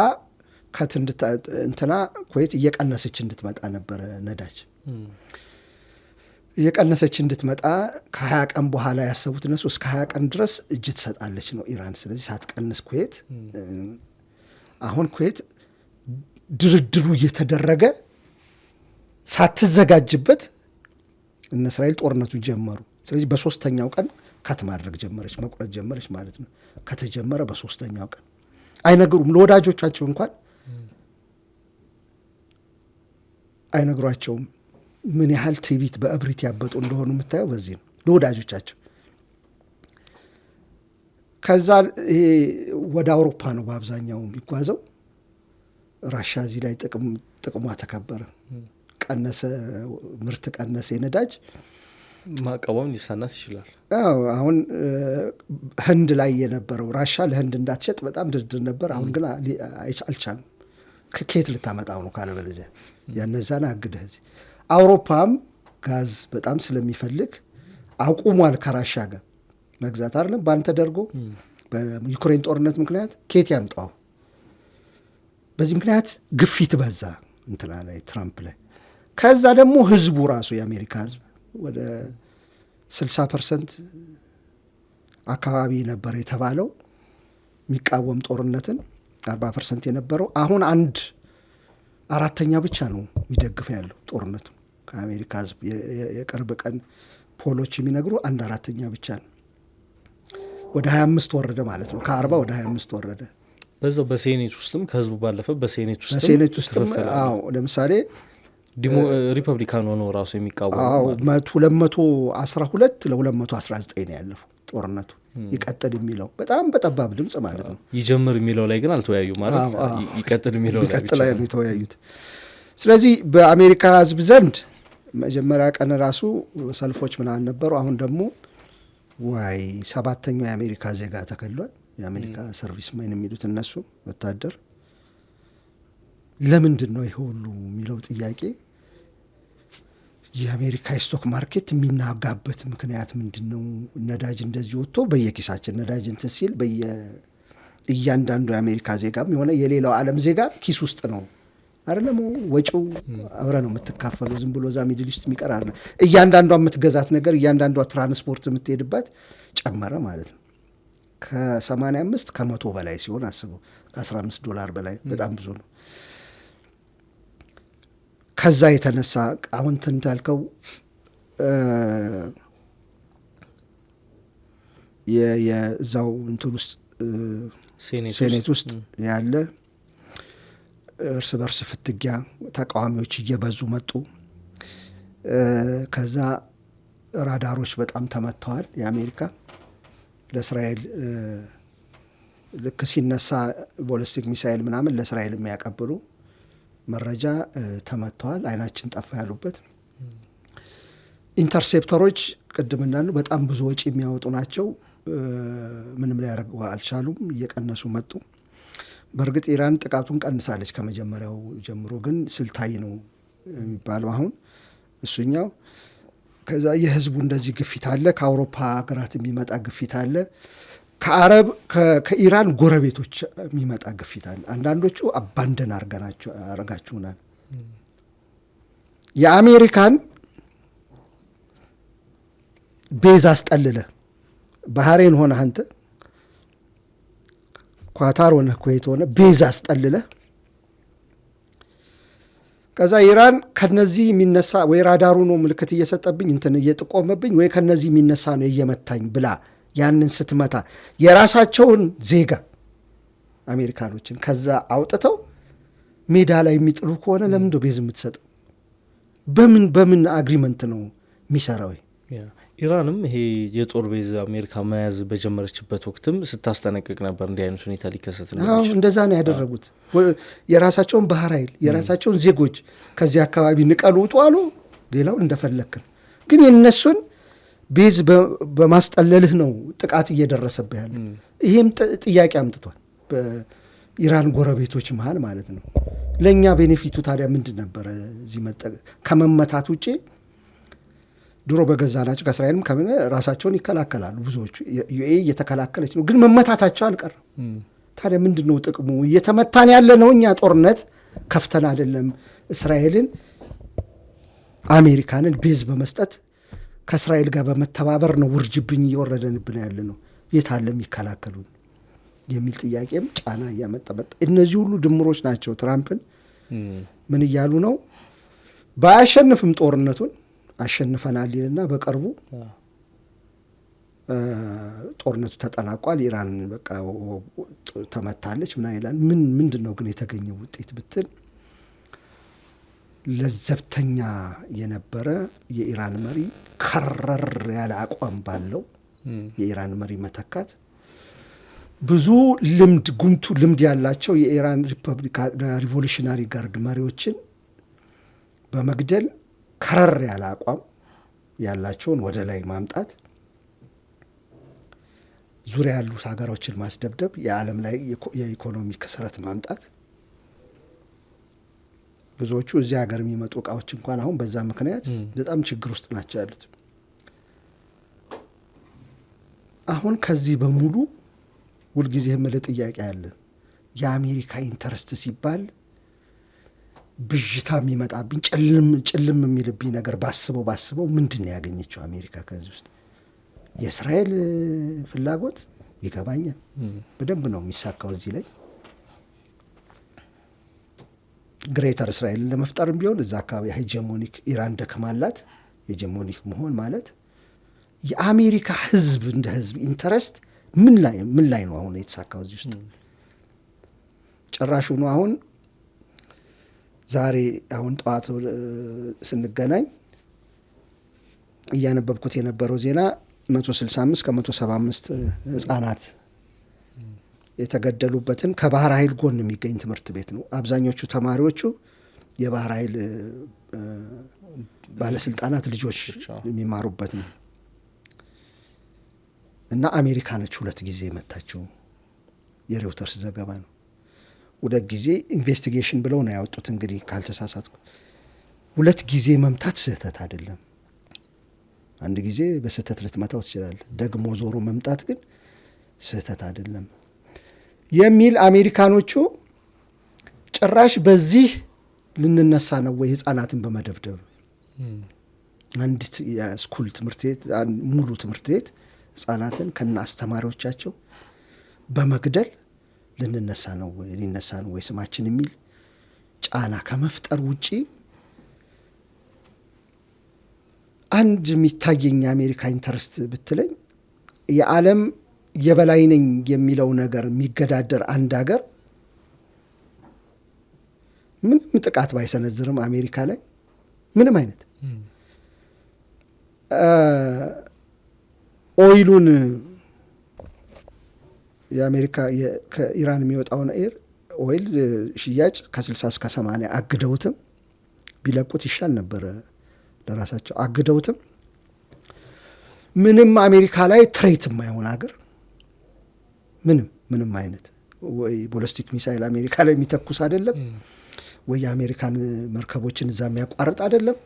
ኩዌት እየቀነሰች እንድትመጣ ነበረ ነዳጅ እየቀነሰች እንድትመጣ ከ20 ቀን በኋላ ያሰቡት እነሱ እስከ 20 ቀን ድረስ እጅ ትሰጣለች ነው ኢራን። ስለዚህ ሳትቀንስ ኩዌት አሁን ኩዌት ድርድሩ እየተደረገ ሳትዘጋጅበት እነ እስራኤል ጦርነቱን ጀመሩ። ስለዚህ በሶስተኛው ቀን ከት ማድረግ ጀመረች፣ መቁረጥ ጀመረች ማለት ነው። ከተጀመረ በሶስተኛው ቀን አይነግሩም፣ ለወዳጆቻቸው እንኳን አይነግሯቸውም። ምን ያህል ትዕቢት በእብሪት ያበጡ እንደሆኑ የምታየው በዚህ ነው፣ ለወዳጆቻቸው። ከዛ ይሄ ወደ አውሮፓ ነው በአብዛኛው የሚጓዘው። ራሻ እዚህ ላይ ጥቅሟ ተከበረ፣ ቀነሰ፣ ምርት ቀነሰ፣ የነዳጅ ማዕቀቧም ሊሳናስ ይችላል። አሁን ህንድ ላይ የነበረው ራሻ ለህንድ እንዳትሸጥ በጣም ድርድር ነበር። አሁን ግን አልቻሉም። ከየት ልታመጣው ነው ካለበለዚያ ያነዛን አግደህ እዚህ። አውሮፓም ጋዝ በጣም ስለሚፈልግ አቁሟል ከራሻ ጋር መግዛት አይደለም ባን ተደርጎ በዩክሬን ጦርነት ምክንያት ከየት ያምጣው? በዚህ ምክንያት ግፊት በዛ እንትና ላይ ትራምፕ ላይ። ከዛ ደግሞ ህዝቡ ራሱ የአሜሪካ ህዝብ ወደ 60% አካባቢ ነበር የተባለው የሚቃወም ጦርነትን 40% የነበረው አሁን 1/4 ብቻ ነው የሚደግፍ ያለው ጦርነቱ ከአሜሪካ ህዝብ። የቅርብ ቀን ፖሎች የሚነግሩ 1/4 ብቻ ነው። ወደ 25 ወረደ ማለት ነው። ከ40 ወደ 25 ወረደ። በዛው በሴኔት ውስጥም ከህዝቡ ባለፈ በሴኔት ውስጥም አዎ፣ ለምሳሌ ሪፐብሊካን ሆኖ ራሱ የሚቃወሙ 212 ለ219 ነው ያለፈው ጦርነቱ። ይቀጥል የሚለው በጣም በጠባብ ድምጽ ማለት ነው። ይጀምር የሚለው ላይ ግን አልተወያዩ ማለት ይቀጥል የሚለው ላይ ነው የተወያዩት። ስለዚህ በአሜሪካ ህዝብ ዘንድ መጀመሪያ ቀን ራሱ ሰልፎች ምናምን ነበሩ። አሁን ደግሞ 7ኛው የአሜሪካ ዜጋ ተከሏል። የአሜሪካ ሰርቪስ ማን የሚሉት እነሱ ወታደር። ለምንድን ነው ይሄ ሁሉ የሚለው ጥያቄ የአሜሪካ የስቶክ ማርኬት የሚናጋበት ምክንያት ምንድን ነው? ነዳጅ እንደዚህ ወጥቶ በየኪሳችን ነዳጅ እንትን ሲል እያንዳንዱ የአሜሪካ ዜጋም የሆነ የሌላው ዓለም ዜጋ ኪስ ውስጥ ነው አይደለም ወጪው አብረ ነው የምትካፈሉ። ዝም ብሎ እዛ ሚድል ኢስት የሚቀር አይደለም። እያንዳንዷ የምትገዛት ነገር እያንዳንዷ ትራንስፖርት የምትሄድባት ጨመረ ማለት ነው። ከ85 ከመቶ በላይ ሲሆን አስበው፣ $15 በላይ በጣም ብዙ ነው። ከዛ የተነሳ አሁን እንዳልከው የዛው እንትን ውስጥ ሴኔት ውስጥ ያለ እርስ በርስ ፍትጊያ፣ ተቃዋሚዎች እየበዙ መጡ። ከዛ ራዳሮች በጣም ተመተዋል። የአሜሪካ ለእስራኤል ልክ ሲነሳ ቦሊስቲክ ሚሳይል ምናምን ለእስራኤል የሚያቀብሉ መረጃ ተመተዋል። አይናችን ጠፋ ያሉበት ኢንተርሴፕተሮች ቅድም እንዳሉ በጣም ብዙ ወጪ የሚያወጡ ናቸው። ምንም ሊያደርጉ አልቻሉም። እየቀነሱ መጡ። በእርግጥ ኢራን ጥቃቱን ቀንሳለች ከመጀመሪያው ጀምሮ፣ ግን ስልታዊ ነው የሚባለው አሁን እሱኛው። ከዛ የህዝቡ እንደዚህ ግፊት አለ። ከአውሮፓ ሀገራት የሚመጣ ግፊት አለ። ከአረብ ከኢራን ጎረቤቶች የሚመጣ ግፊት አለ። አንዳንዶቹ አባንደን አረጋችሁናል። የአሜሪካን ቤዝ አስጠልለ ባህሬን ሆነ አንተ ኳታር ሆነ ኩዌት ሆነ ቤዝ አስጠልለ ከዛ ኢራን ከነዚህ የሚነሳ ወይ ራዳሩ ነው ምልክት እየሰጠብኝ እንትን እየጠቆመብኝ ወይ ከነዚህ የሚነሳ ነው እየመታኝ ብላ ያንን ስትመታ የራሳቸውን ዜጋ አሜሪካኖችን ከዛ አውጥተው ሜዳ ላይ የሚጥሉ ከሆነ ለምን ነው ቤዝ የምትሰጠው? በምን አግሪመንት ነው የሚሰራው? ኢራንም ይሄ የጦር ቤዝ አሜሪካ መያዝ በጀመረችበት ወቅትም ስታስጠነቅቅ ነበር እንዲህ አይነት ሁኔታ ሊከሰት ነው። እንደዛ ነው ያደረጉት። የራሳቸውን ባህር ኃይል የራሳቸውን ዜጎች ከዚህ አካባቢ ንቀሉ ውጡ አሉ። ሌላው እንደፈለክን ግን የነሱን ቤዝ በማስጠለልህ ነው ጥቃት እየደረሰብህ ያለ። ይሄም ጥያቄ አምጥቷል በኢራን ጎረቤቶች መሀል ማለት ነው። ለእኛ ቤኔፊቱ ታዲያ ምንድን ነበረ? እዚህ ከመመታት ውጭ ድሮ በገዛ ናቸው ከእስራኤልም ከምን ራሳቸውን ይከላከላሉ ብዙዎቹ። ዩኤ እየተከላከለች ነው፣ ግን መመታታቸው አልቀርም። ታዲያ ምንድን ነው ጥቅሙ? እየተመታን ያለ ነው። እኛ ጦርነት ከፍተን አይደለም እስራኤልን አሜሪካንን ቤዝ በመስጠት ከእስራኤል ጋር በመተባበር ነው ውርጅብኝ እየወረደንብን ያለ ነው። የት አለ የሚከላከሉን የሚል ጥያቄም ጫና እያመጣመጣ። እነዚህ ሁሉ ድምሮች ናቸው ትራምፕን ምን እያሉ ነው? ባያሸንፍም ጦርነቱን አሸንፈናል ይልና በቅርቡ ጦርነቱ ተጠናቋል፣ ኢራን በቃ ተመታለች ምና ይላል። ምንድን ነው ግን የተገኘው ውጤት ብትል ለዘብተኛ የነበረ የኢራን መሪ ከረር ያለ አቋም ባለው የኢራን መሪ መተካት፣ ብዙ ጉምቱ ልምድ ያላቸው የኢራን ሪቮሉሽናሪ ጋርድ መሪዎችን በመግደል ከረር ያለ አቋም ያላቸውን ወደ ላይ ማምጣት፣ ዙሪያ ያሉት ሀገሮችን ማስደብደብ፣ የዓለም ላይ የኢኮኖሚ ክስረት ማምጣት። ብዙዎቹ እዚህ ሀገር የሚመጡ እቃዎች እንኳን አሁን በዛ ምክንያት በጣም ችግር ውስጥ ናቸው ያሉት። አሁን ከዚህ በሙሉ ሁልጊዜ የምልህ ጥያቄ አለ። የአሜሪካ ኢንተረስት ሲባል ብዥታ የሚመጣብኝ ጭልም የሚልብኝ ነገር ባስበው ምንድን ነው ያገኘችው አሜሪካ ከዚህ ውስጥ? የእስራኤል ፍላጎት ይገባኛል፣ በደንብ ነው የሚሳካው እዚህ ላይ ግሬተር እስራኤልን ለመፍጠርም ቢሆን እዛ አካባቢ ሄጀሞኒክ ኢራን ደክማላት። ሄጀሞኒክ መሆን ማለት የአሜሪካ ህዝብ እንደ ህዝብ ኢንተረስት ምን ላይ ነው አሁን የተሳካው እዚህ ውስጥ? ጭራሹ ነው አሁን ዛሬ አሁን ጠዋት ስንገናኝ እያነበብኩት የነበረው ዜና 165 ከ175 ህጻናት የተገደሉበትን ከባህር ኃይል ጎን የሚገኝ ትምህርት ቤት ነው። አብዛኞቹ ተማሪዎቹ የባህር ኃይል ባለስልጣናት ልጆች የሚማሩበት ነው እና አሜሪካ ነች 2 ጊዜ የመታቸው። የሬውተርስ ዘገባ ነው። 2 ጊዜ ኢንቨስቲጌሽን ብለው ነው ያወጡት። እንግዲህ ካልተሳሳትኩ 2 ጊዜ መምታት ስህተት አይደለም። አንድ ጊዜ በስህተት ልትመታው ትችላለህ። ደግሞ ዞሮ መምጣት ግን ስህተት አይደለም የሚል አሜሪካኖቹ ጭራሽ በዚህ ልንነሳ ነው ወይ ህጻናትን በመደብደብ? አንዲት የስኩል ትምህርት ቤት ሙሉ ትምህርት ቤት ህጻናትን ከነ አስተማሪዎቻቸው በመግደል ሊነሳ ነው ወይ ስማችን የሚል ጫና ከመፍጠር ውጪ አንድ የሚታየኝ የአሜሪካ ኢንተረስት ብትለኝ የዓለም የበላይ ነኝ የሚለው ነገር የሚገዳደር አንድ ሀገር ምንም ጥቃት ባይሰነዝርም አሜሪካ ላይ ምንም አይነት ኦይሉን የአሜሪካ ከኢራን የሚወጣውን ኦይል ሽያጭ ከ60 እስከ 80 አግደውትም ቢለቁት ይሻል ነበረ ለራሳቸው። አግደውትም ምንም አሜሪካ ላይ ትሬት የማይሆን ሀገር ምንም አይነት ወይ ቦለስቲክ ሚሳይል አሜሪካ ላይ የሚተኩስ አይደለም፣ ወይ የአሜሪካን መርከቦችን እዛ የሚያቋርጥ አይደለም።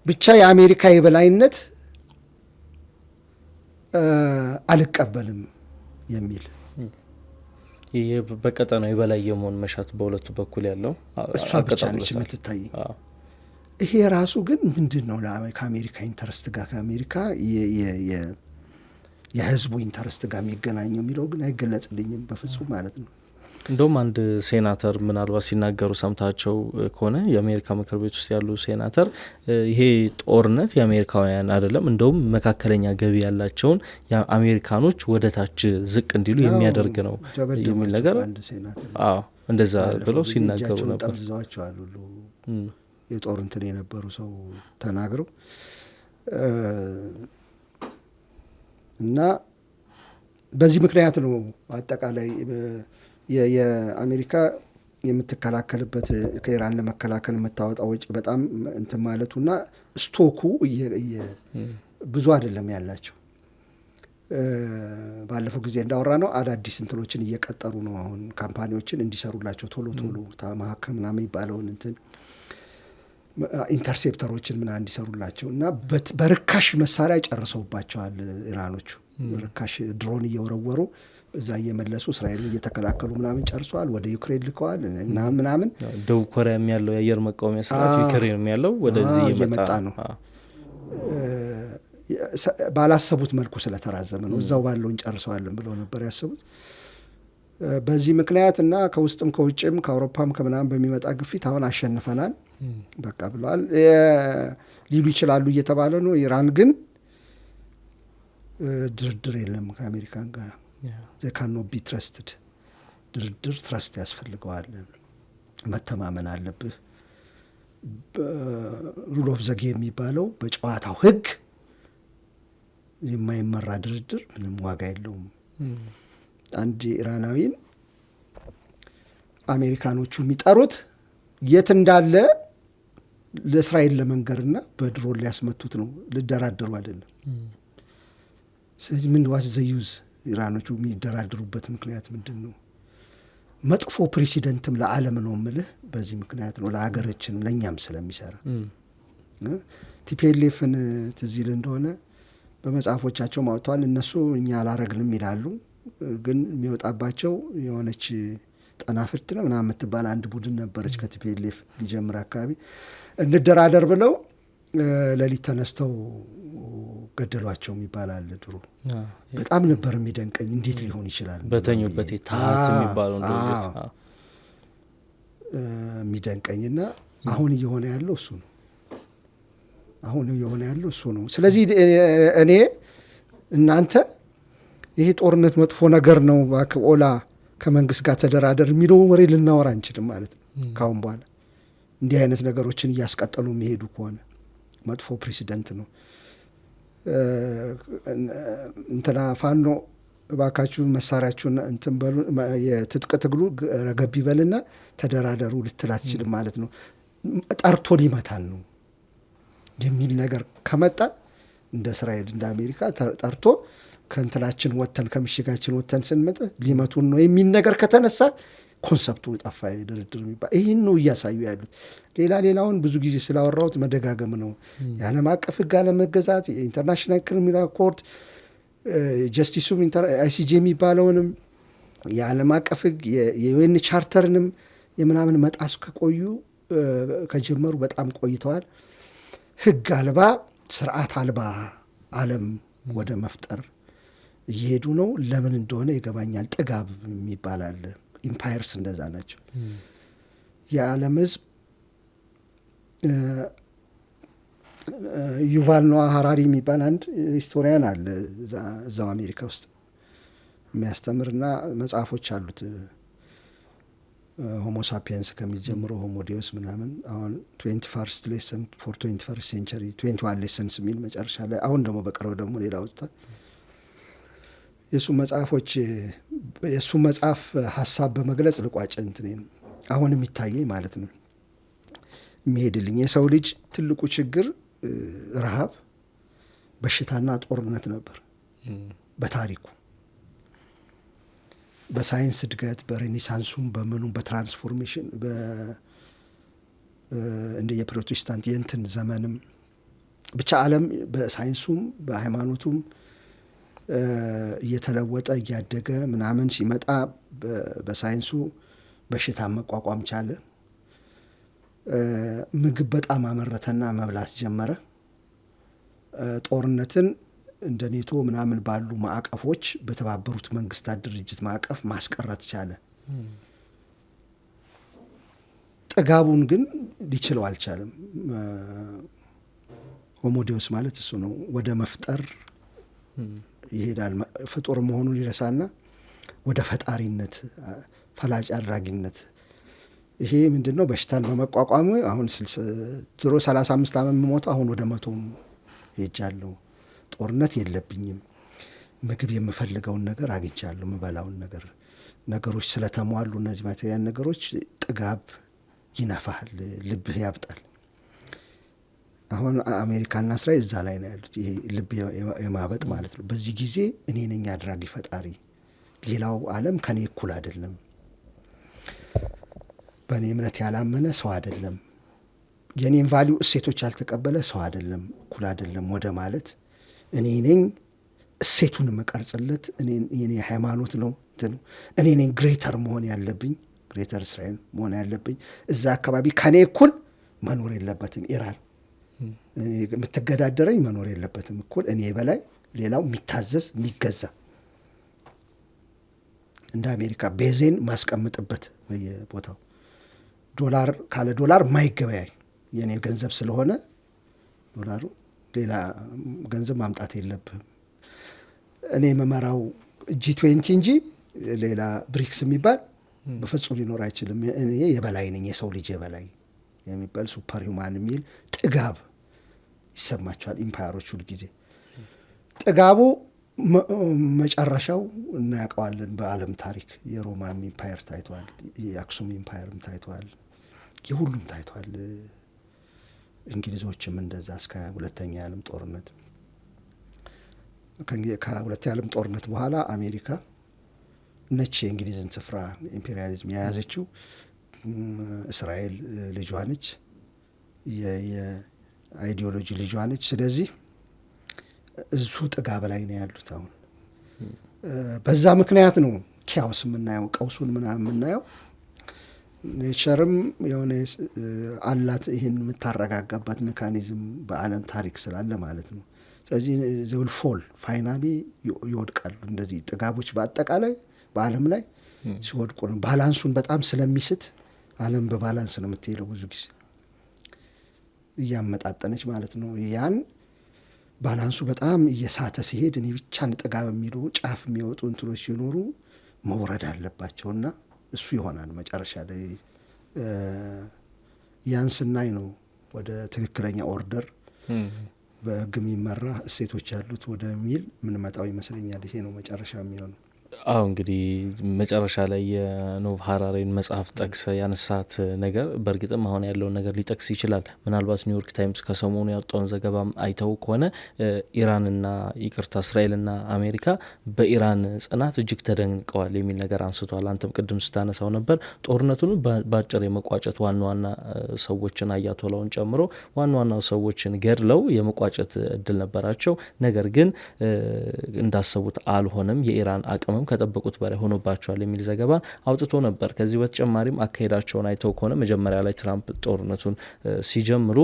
ብቻ የአሜሪካ የበላይነት አልቀበልም የሚል ይህ በቀጠናው የበላይ የመሆን መሻት በሁለቱ በኩል ያለው እሷ ብቻ ነች የምትታይ። ይሄ ራሱ ግን ምንድን ነው ከአሜሪካ ኢንተረስት ጋር ከአሜሪካ የህዝቡ ኢንተረስት ጋር የሚገናኘው የሚለው ግን አይገለጽልኝም በፍጹም ማለት ነው። እንደውም አንድ ሴናተር ምናልባት ሲናገሩ ሰምታቸው ከሆነ የአሜሪካ ምክር ቤት ውስጥ ያሉ ሴናተር ይሄ ጦርነት የአሜሪካውያን አይደለም፣ እንደውም መካከለኛ ገቢ ያላቸውን የአሜሪካኖች ወደ ታች ዝቅ እንዲሉ የሚያደርግ ነው የሚል ነገር እንደዛ ብለው ሲናገሩ ነበር። ጠምዝዘዋቸዋል ሁሉ የጦር እንትን የነበሩ ሰው ተናግረው እና በዚህ ምክንያት ነው አጠቃላይ የአሜሪካ የምትከላከልበት ከኢራን ለመከላከል የምታወጣው ወጪ በጣም እንትን ማለቱና ስቶኩ ብዙ አይደለም ያላቸው። ባለፈው ጊዜ እንዳወራ ነው አዳዲስ እንትኖችን እየቀጠሩ ነው አሁን ካምፓኒዎችን እንዲሰሩላቸው ቶሎ ተማከም ምናምን የሚባለውን እንትን ኢንተርሴፕተሮችን ምናምን እንዲሰሩላቸው እና በርካሽ መሳሪያ ጨርሰውባቸዋል ኢራኖቹ። በርካሽ ድሮን እየወረወሩ እዛ እየመለሱ እስራኤልን እየተከላከሉ ምናምን ጨርሰዋል። ወደ ዩክሬን ልከዋል ምናምን። ደቡብ ኮሪያም ያለው የአየር መቃወሚያ ስርዓት ዩክሬንም ያለው ወደዚህ እየመጣ ነው። ባላሰቡት መልኩ ስለተራዘመ ነው። እዛው ባለውን ጨርሰዋልን ብለው ነበር ያሰቡት። በዚህ ምክንያት እና ከውስጥም ከውጭም ከአውሮፓም ከምናምን በሚመጣ ግፊት አሁን አሸንፈናል በቃ ብለዋል ሊሉ ይችላሉ እየተባለ ነው። ኢራን ግን ድርድር የለም ከአሜሪካን ጋር they cannot be trusted። ድርድር ትረስት ያስፈልገዋል፣ መተማመን አለብህ። ሩል ኦፍ ዘ ጌም የሚባለው በጨዋታው ህግ የማይመራ ድርድር ምንም ዋጋ የለውም። አንድ ኢራናዊን አሜሪካኖቹ የሚጠሩት የት እንዳለ ለእስራኤል ለመንገርና በድሮን ሊያስመቱት ነው፣ ልደራደሩ አይደለም። ስለዚህ ምን ዋስ ዘ ዩዝ ኢራኖቹ የሚደራደሩበት ምክንያት ምንድን ነው? መጥፎ ፕሬሲደንትም ለዓለም ነው ምልህ በዚህ ምክንያት ነው፣ ለሀገራችን ለእኛም ስለሚሰራ። ቲፒኤልኤፍን ትዝ ይል እንደሆነ በመጽሐፎቻቸው ማውጥተዋል። እነሱ እኛ አላረግንም ይላሉ፣ ግን የሚወጣባቸው የሆነች ጠናፍርት ነው ምናምን የምትባል አንድ ቡድን ነበረች ከቲፒኤልኤፍ ሊጀምር አካባቢ እንደራደር ብለው ሌሊት ተነስተው ገደሏቸው ይባላል። ድሮ በጣም ነበር የሚደንቀኝ እንዴት ሊሆን ይችላል በተኙበት ታርት የሚባለው የሚደንቀኝና አሁን እየሆነ ያለው እሱ ነው። አሁን እየሆነ ያለው እሱ ነው። ስለዚህ እኔ እናንተ ይሄ ጦርነት መጥፎ ነገር ነው ኦላ ከመንግስት ጋር ተደራደር የሚለው ወሬ ልናወራ አንችልም ማለት ነው። ካሁን በኋላ እንዲህ አይነት ነገሮችን እያስቀጠሉ የሚሄዱ ከሆነ መጥፎ ፕሬሲደንት ነው። እንትና ፋኖ እባካችሁ መሳሪያችሁን እንትን በሉ የትጥቅ ትግሉ ረገብ ይበልና ተደራደሩ ልትል አትችልም ማለት ነው። ጠርቶ ሊመታል ነው የሚል ነገር ከመጣ እንደ እስራኤል እንደ አሜሪካ ጠርቶ ከእንትናችን ወተን ከምሽጋችን ወተን ስንመጣ ሊመቱን ነው የሚል ነገር ከተነሳ ኮንሰፕቱ ጠፋ። ድርድር የሚባል ይህን ነው እያሳዩ ያሉት። ሌላውን ብዙ ጊዜ ስላወራሁት መደጋገም ነው። የዓለም አቀፍ ሕግ አለመገዛት፣ የኢንተርናሽናል ክሪሚናል ኮርት ጀስቲሱም አይሲጄ የሚባለውንም የዓለም አቀፍ ሕግ የዩኤን ቻርተርንም የምናምን መጣስ ከጀመሩ በጣም ቆይተዋል። ሕግ አልባ ስርዓት አልባ ዓለም ወደ መፍጠር እየሄዱ ነው። ለምን እንደሆነ ይገባኛል። ጥጋብ የሚባላል ኢምፓየርስ እንደዛ ናቸው። የዓለም ህዝብ ዩቫል ኖዋ ሀራሪ የሚባል አንድ ሂስቶሪያን አለ እዛው አሜሪካ ውስጥ የሚያስተምርና መጽሐፎች አሉት። ሆሞ ሳፒየንስ ከሚል ጀምሮ ሆሞ ዲዮስ ምናምን አሁን 21st ሌሰን ፎር 21st ሴንቸሪ 21 ሌሰንስ የሚል መጨረሻ ላይ አሁን ደግሞ በቅርብ ደግሞ ሌላ ወጥቷል። የእሱ መጽሐፍ ሀሳብ በመግለጽ ልቋጭ እንትኔን አሁን የሚታየኝ ማለት ነው የሚሄድልኝ የሰው ልጅ ትልቁ ችግር ረሃብ፣ በሽታና ጦርነት ነበር በታሪኩ። በሳይንስ እድገት በሬኔሳንሱም በምኑም በትራንስፎርሜሽን እንደ የፕሮቴስታንት የእንትን ዘመንም ብቻ ዓለም በሳይንሱም በሃይማኖቱም እየተለወጠ እያደገ ምናምን ሲመጣ በሳይንሱ በሽታ መቋቋም ቻለ። ምግብ በጣም አመረተና መብላት ጀመረ። ጦርነትን እንደ ኔቶ ምናምን ባሉ ማዕቀፎች በተባበሩት መንግስታት ድርጅት ማዕቀፍ ማስቀረት ቻለ። ጥጋቡን ግን ሊችለው አልቻለም። ሆሞዲዮስ ማለት እሱ ነው። ወደ መፍጠር ይሄዳል። ፍጡር መሆኑን ይረሳና ወደ ፈጣሪነት፣ ፈላጭ አድራጊነት። ይሄ ምንድን ነው? በሽታን በመቋቋሙ አሁን ድሮ 35 ዓመት የምሞተው አሁን ወደ 100 ሄጃለሁ። ጦርነት የለብኝም። ምግብ የምፈልገውን ነገር አግኝቻለሁ። የምበላውን ነገሮች ስለተሟሉ እነዚህ ማቴሪያል ነገሮች ጥጋብ ይነፋል፣ ልብህ ያብጣል። አሁን አሜሪካና እስራኤል እዛ ላይ ነው ያሉት። ይሄ ልብ የማበጥ ማለት ነው። በዚህ ጊዜ እኔ ነኝ አድራጊ ፈጣሪ፣ ሌላው ዓለም ከኔ እኩል አይደለም፣ በእኔ እምነት ያላመነ ሰው አይደለም፣ የኔን ቫሊዩ እሴቶች ያልተቀበለ ሰው አይደለም፣ እኩል አይደለም ወደ ማለት እኔ ነኝ እሴቱን መቀርጽለት፣ የኔ ሃይማኖት ነው እኔ ነኝ ግሬተር መሆን ያለብኝ፣ ግሬተር እስራኤል መሆን ያለብኝ። እዛ አካባቢ ከኔ እኩል መኖር የለበትም። ኢራን የምትገዳደረኝ መኖር የለበትም እኩል እኔ በላይ ሌላው የሚታዘዝ የሚገዛ፣ እንደ አሜሪካ ቤዜን ማስቀምጥበት በየቦታው ዶላር ካለ ዶላር ማይገበያይ የኔ ገንዘብ ስለሆነ ዶላሩ ሌላ ገንዘብ ማምጣት የለብህም። እኔ የመመራው G20 እንጂ ሌላ ብሪክስ የሚባል በፍጹም ሊኖር አይችልም። እኔ የበላይ ነኝ፣ የሰው ልጅ የበላይ የሚባል ሱፐር ሂውማን የሚል ጥጋብ ይሰማቸዋል ኢምፓየሮች ሁል ጊዜ። ጥጋቡ መጨረሻው እናያውቀዋለን በዓለም ታሪክ። የሮማን ኢምፓየር ታይቷል፣ የአክሱም ኢምፓየርም ታይቷል፣ የሁሉም ታይቷል። እንግሊዞችም እንደዛ እስከ ሁለተኛ የዓለም ጦርነት። ከሁለተኛ የዓለም ጦርነት በኋላ አሜሪካ ነች የእንግሊዝን ስፍራ ኢምፔሪያሊዝም የያዘችው። እስራኤል ልጇ ነች፣ የአይዲዮሎጂ ልጇ ነች። ስለዚህ እዙ ጥጋብ ላይ ነው ያሉት። አሁን በዛ ምክንያት ነው ኪያውስ የምናየው ቀውሱን ምናምን የምናየው ኔቸርም የሆነ አላት ይህን የምታረጋጋባት ሜካኒዝም በዓለም ታሪክ ስላለ ማለት ነው። ስለዚህ ዘውል ፎል ፋይናሊ ይወድቃሉ። እንደዚህ ጥጋቦች በአጠቃላይ በዓለም ላይ ሲወድቁ ነው። ባላንሱን በጣም ስለሚስት ዓለም በባላንስ ነው የምትሄደው ብዙ ጊዜ እያመጣጠነች ማለት ነው። ያን ባላንሱ በጣም እየሳተ ሲሄድ እኔ ብቻን ጥጋብ የሚሉ ጫፍ የሚወጡ እንትኖች ሲኖሩ መውረድ አለባቸውና እሱ ይሆናል መጨረሻ ላይ ያን ስናይ ነው ወደ ትክክለኛ ኦርደር በሕግ የሚመራ እሴቶች ያሉት ወደሚል ምንመጣው ይመስለኛል። ይሄ ነው መጨረሻ የሚሆነው። አዎ እንግዲህ መጨረሻ ላይ የኖቭ ሀራሬን መጽሐፍ ጠቅሰ ያነሳት ነገር በእርግጥም አሁን ያለውን ነገር ሊጠቅስ ይችላል። ምናልባት ኒውዮርክ ታይምስ ከሰሞኑ ያወጣውን ዘገባም አይተው ከሆነ እስራኤልና አሜሪካ በኢራን ጽናት እጅግ ተደንቀዋል የሚል ነገር አንስቷል። አንተም ቅድም ስታነሳው ነበር ጦርነቱን በአጭር የመቋጨት ዋና ሰዎችን አያቶላውን ጨምሮ ዋና ሰዎችን ገድለው የመቋጨት እድል ነበራቸው። ነገር ግን እንዳሰቡት አልሆነም። የኢራን አቅምም ከጠበቁት በላይ ሆኖባቸዋል የሚል ዘገባ አውጥቶ ነበር። ከዚህ በተጨማሪም አካሄዳቸውን አይተው ከሆነ መጀመሪያ ላይ ትራምፕ ጦርነቱን ሲጀምሩ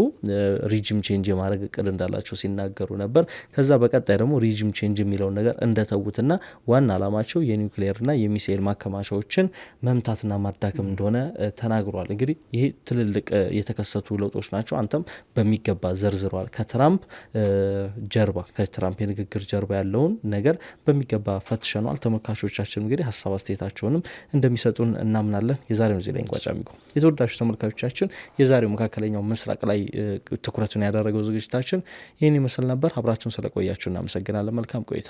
ሪጅም ቼንጅ የማድረግ እቅድ እንዳላቸው ሲናገሩ ነበር። ከዛ በቀጣይ ደግሞ ሪጅም ቼንጅ የሚለውን ነገር እንደተዉትና ዋና ዓላማቸው የኒውክሌርና የሚሳኤል ማከማቻዎችን መምታትና ማዳከም እንደሆነ ተናግሯል። እንግዲህ ይሄ ትልልቅ የተከሰቱ ለውጦች ናቸው። አንተም በሚገባ ዘርዝረዋል። ከትራምፕ የንግግር ጀርባ ያለውን ነገር በሚገባ ፈትሸኗል። ተመልካቾቻችን እንግዲህ ሀሳብ አስተያየታቸውንም እንደሚሰጡን እናምናለን። የዛሬው እዚህ ላይ እንቋጫ። የተወዳጁ ተመልካቾቻችን የዛሬው መካከለኛው ምስራቅ ላይ ትኩረቱን ያደረገው ዝግጅታችን ይህን ይመስል ነበር። አብራችሁን ስለቆያችሁ እናመሰግናለን። መልካም ቆይታ